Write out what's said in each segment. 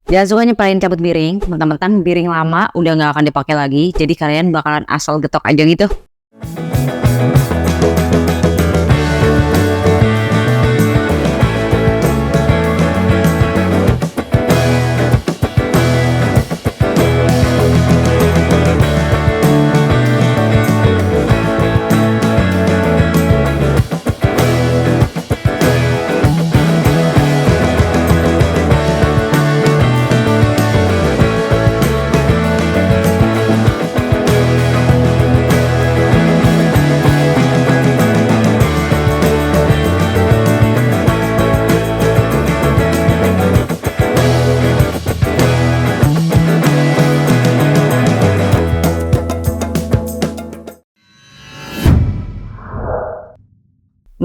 Jangan suka nyepelin cabut piring, mentang-mentang piring lama udah nggak akan dipakai lagi, jadi kalian bakalan asal getok aja gitu.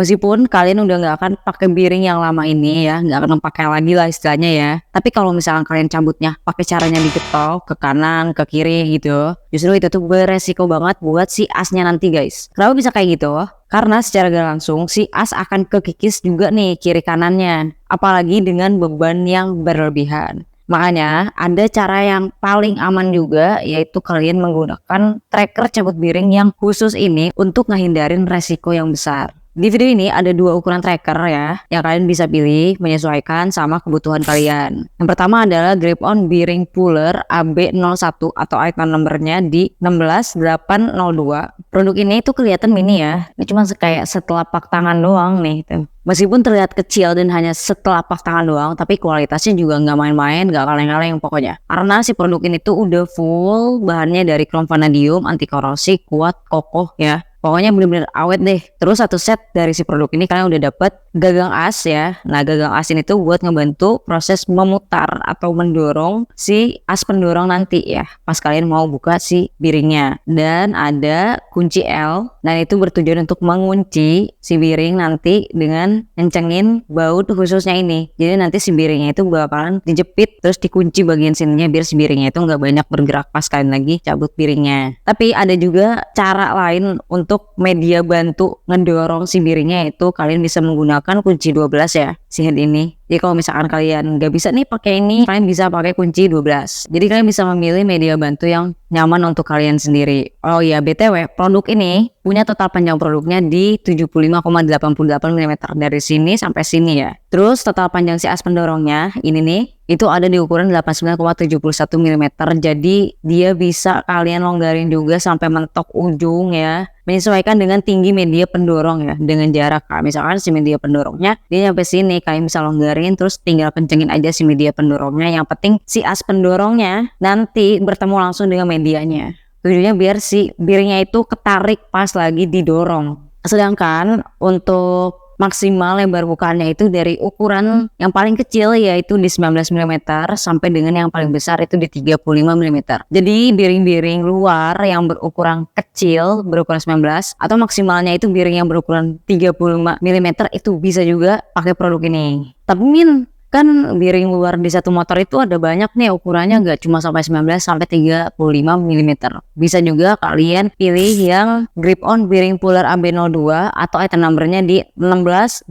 Meskipun kalian udah nggak akan pakai piring yang lama ini ya, nggak akan pakai lagi lah istilahnya ya. Tapi kalau misalkan kalian cabutnya pakai caranya digetok ke kanan, ke kiri gitu, justru itu tuh beresiko banget buat si asnya nanti guys. Kenapa bisa kayak gitu? Karena secara gak langsung si as akan kekikis juga nih kiri kanannya. Apalagi dengan beban yang berlebihan. Makanya ada cara yang paling aman juga, yaitu kalian menggunakan tracker cabut piring yang khusus ini untuk ngehindarin resiko yang besar. Di video ini ada dua ukuran tracker ya, yang kalian bisa pilih menyesuaikan sama kebutuhan kalian. Yang pertama adalah Grip-On Bearing Puller AB01 atau item numbernya di 16802. Produk ini tuh kelihatan mini ya, ini cuma kayak setelapak tangan doang nih tuh. Meskipun terlihat kecil dan hanya setelapak tangan doang, tapi kualitasnya juga nggak main-main, nggak kaleng-kaleng pokoknya. Karena si produk ini tuh udah full bahannya dari krom vanadium, anti korosi, kuat, kokoh ya. Pokoknya bener-bener awet deh. Terus satu set dari si produk ini kalian udah dapet gagang as ya. Nah gagang as ini tuh buat ngebantu proses memutar atau mendorong si as pendorong nanti ya, pas kalian mau buka si piringnya. Dan ada kunci L. Nah itu bertujuan untuk mengunci si piring nanti dengan ngencengin baut khususnya ini. Jadi nanti si piringnya itu bakalan dijepit terus dikunci bagian sininya biar si piringnya itu nggak banyak bergerak pas kalian lagi cabut piringnya. Tapi ada juga cara lain untuk media bantu ngedorong si piringnya, itu kalian bisa menggunakan kunci 12 ya, si head ini. Jadi kalau misalkan kalian nggak bisa nih pakai ini, kalian bisa pakai kunci 12. Jadi kalian bisa memilih media bantu yang nyaman untuk kalian sendiri. Oh ya, BTW, produk ini punya total panjang produknya di 75,88 mm dari sini sampai sini ya. Terus total panjang si as pendorongnya ini nih, itu ada di ukuran 89,71 mm. Jadi dia bisa kalian longgarin juga sampai mentok ujung ya. Menyesuaikan dengan tinggi media pendorong ya, dengan jarak. Misalkan si media pendorongnya dia sampai sini, kalian bisa longgarin terus tinggal kencengin aja si media pendorongnya. Yang penting si as pendorongnya nanti bertemu langsung dengan medianya. Tujuannya biar si piringnya itu ketarik pas lagi didorong. Sedangkan untuk maksimal lebar bukaannya itu dari ukuran yang paling kecil yaitu di 19 mm sampai dengan yang paling besar itu di 35 mm. Jadi piring-piring luar yang berukuran kecil berukuran 19 atau maksimalnya itu piring yang berukuran 35 mm itu bisa juga pakai produk ini. Tapi kan piring luar di satu motor itu ada banyak nih ukurannya, nggak cuma sampai 19 sampai 35 mm. Bisa juga kalian pilih yang Grip-On Bearing Puller AB02 atau item numbernya di 16803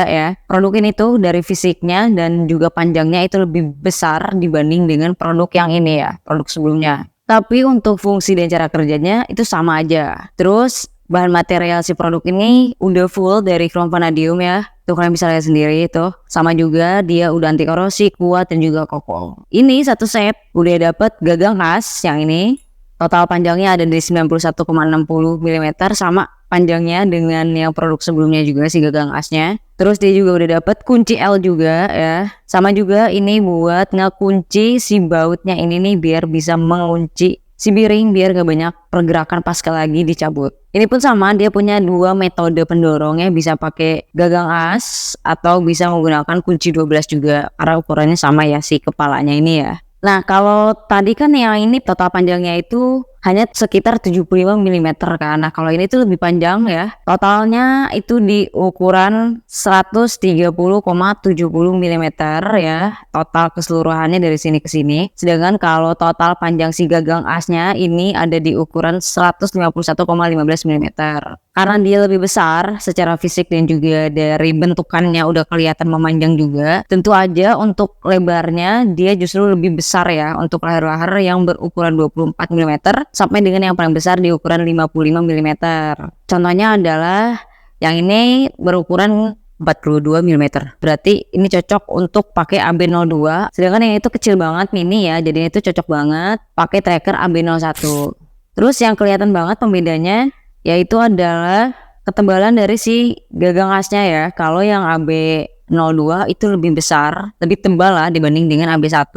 ya. Produk ini tuh dari fisiknya dan juga panjangnya itu lebih besar dibanding dengan produk yang ini ya, produk sebelumnya. Tapi untuk fungsi dan cara kerjanya itu sama aja. Terus bahan material si produk ini udah full dari krom vanadium ya. Tuh kalian bisa lihat sendiri itu. Sama juga dia udah anti korosi, kuat dan juga kokoh. Ini satu set udah dapet gagang as yang ini. Total panjangnya ada di 91,60 mm sama panjangnya dengan yang produk sebelumnya juga si gagang asnya. Terus dia juga udah dapet kunci L juga ya. Sama juga ini buat ngekunci si bautnya ini nih biar bisa mengunci si piring biar gak banyak pergerakan pas lagi dicabut. Ini pun sama, dia punya dua metode pendorongnya, bisa pakai gagang as atau bisa menggunakan kunci 12 juga karena ukurannya sama ya si kepalanya ini ya. Nah kalau tadi kan yang ini total panjangnya itu hanya sekitar 75 mm kan. Nah kalau ini tuh lebih panjang ya. Totalnya itu di ukuran 130,70 mm ya. Total keseluruhannya dari sini ke sini. Sedangkan kalau total panjang si gagang asnya ini ada di ukuran 151,15 mm. Karena dia lebih besar secara fisik dan juga dari bentukannya udah kelihatan memanjang juga, tentu aja untuk lebarnya dia justru lebih besar ya untuk leher-leher yang berukuran 24 mm sampai dengan yang paling besar di ukuran 55 mm. Contohnya adalah yang ini berukuran 42 mm. Berarti ini cocok untuk pakai AB02. Sedangkan yang itu kecil banget, mini ya. Jadi itu cocok banget pakai tracker AB01. Terus yang kelihatan banget pembedanya yaitu adalah ketebalan dari si gagang asnya ya. Kalau yang AB02 itu lebih besar, lebih tebal lah dibanding dengan AB1.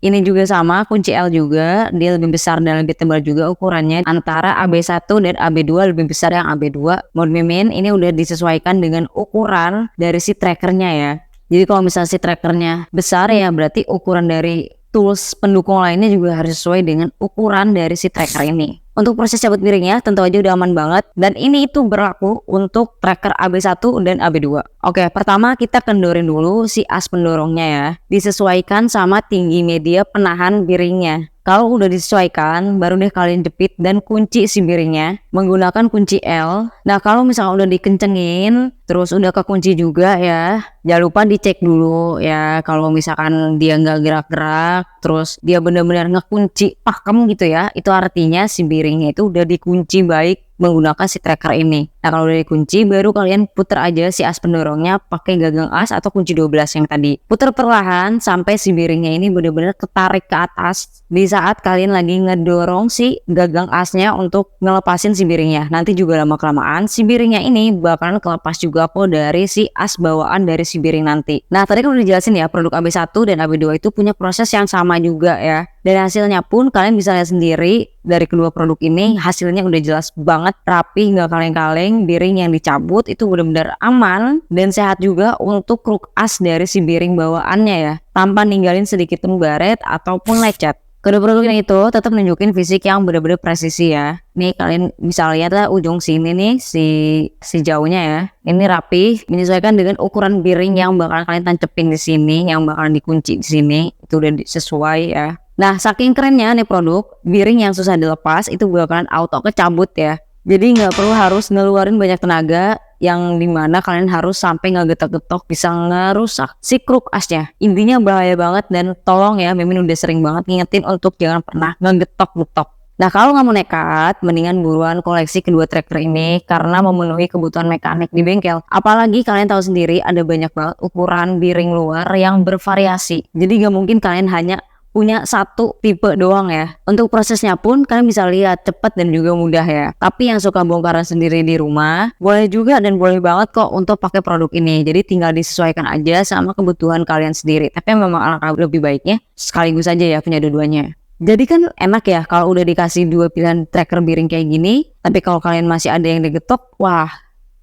Ini juga sama, kunci L juga, dia lebih besar dan lebih tebal juga ukurannya. Antara AB1 dan AB2 lebih besar yang AB2. Mode mimin ini udah disesuaikan dengan ukuran dari si trackernya ya. Jadi kalau misalnya si trackernya besar ya berarti ukuran dari tools pendukung lainnya juga harus sesuai dengan ukuran dari si tracker ini. Untuk proses cabut miringnya tentu aja udah aman banget, dan ini itu berlaku untuk tracker AB1 dan AB2. Oke, pertama kita kendorin dulu si as pendorongnya ya. Disesuaikan sama tinggi media penahan biringnya. Kalau udah disesuaikan, baru deh kalian jepit dan kunci si biringnya menggunakan kunci L. Nah kalau misalnya udah dikencengin, terus udah kekunci juga ya, jangan lupa dicek dulu ya. Kalau misalkan dia nggak gerak-gerak, terus dia benar-benar ngekunci pakem gitu ya, itu artinya si biringnya itu udah dikunci baik menggunakan si tracker ini. Nah kalau udah dikunci, baru kalian puter aja si as pendorongnya pakai gagang as atau kunci 12 yang tadi. Puter perlahan sampai si biringnya ini benar-benar ketarik ke atas di saat kalian lagi ngedorong si gagang asnya untuk ngelepasin si biringnya. Nanti juga lama-kelamaan si biringnya ini bakalan kelepas juga kok dari si as bawaan dari si biring nanti. Nah tadi kan udah dijelasin ya, produk AB1 dan AB2 itu punya proses yang sama juga ya. Dan hasilnya pun kalian bisa lihat sendiri dari kedua produk ini, hasilnya udah jelas banget, rapi, nggak kaleng-kaleng. Biring yang dicabut itu benar-benar aman dan sehat juga untuk kruk as dari si biring bawaannya ya, tanpa ninggalin sedikit pun baret ataupun lecet. Kedua produk ini itu tetap nunjukin fisik yang benar-benar presisi ya. Nih kalian bisa lihat lah ujung sini nih si jauhnya ya. Ini rapi, menyesuaikan dengan ukuran biring yang bakalan kalian tancepin di sini, yang bakalan dikunci di sini. Itu udah sesuai ya. Nah saking kerennya nih produk, biring yang susah dilepas itu bakalan auto kecabut ya. Jadi nggak perlu harus ngeluarin banyak tenaga, yang dimana kalian harus sampai ngegetok-getok bisa ngerusak si kruk asnya. Intinya bahaya banget, dan tolong ya, Mimin udah sering banget ngingetin untuk jangan pernah ngegetok-getok. Nah kalau nggak mau nekat, mendingan buruan koleksi kedua tracker ini karena memenuhi kebutuhan mekanik di bengkel. Apalagi kalian tahu sendiri ada banyak banget ukuran biring luar yang bervariasi. Jadi nggak mungkin kalian hanya punya satu tipe doang ya. Untuk prosesnya pun kalian bisa lihat cepat dan juga mudah ya. Tapi yang suka bongkaran sendiri di rumah, boleh juga dan boleh banget kok untuk pakai produk ini. Jadi tinggal disesuaikan aja sama kebutuhan kalian sendiri. Tapi memang alangkah lebih baiknya sekaligus aja ya punya dua-duanya. Jadi kan enak ya kalau udah dikasih dua pilihan tracker biring kayak gini. Tapi kalau kalian masih ada yang digetok, wah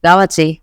gawat sih.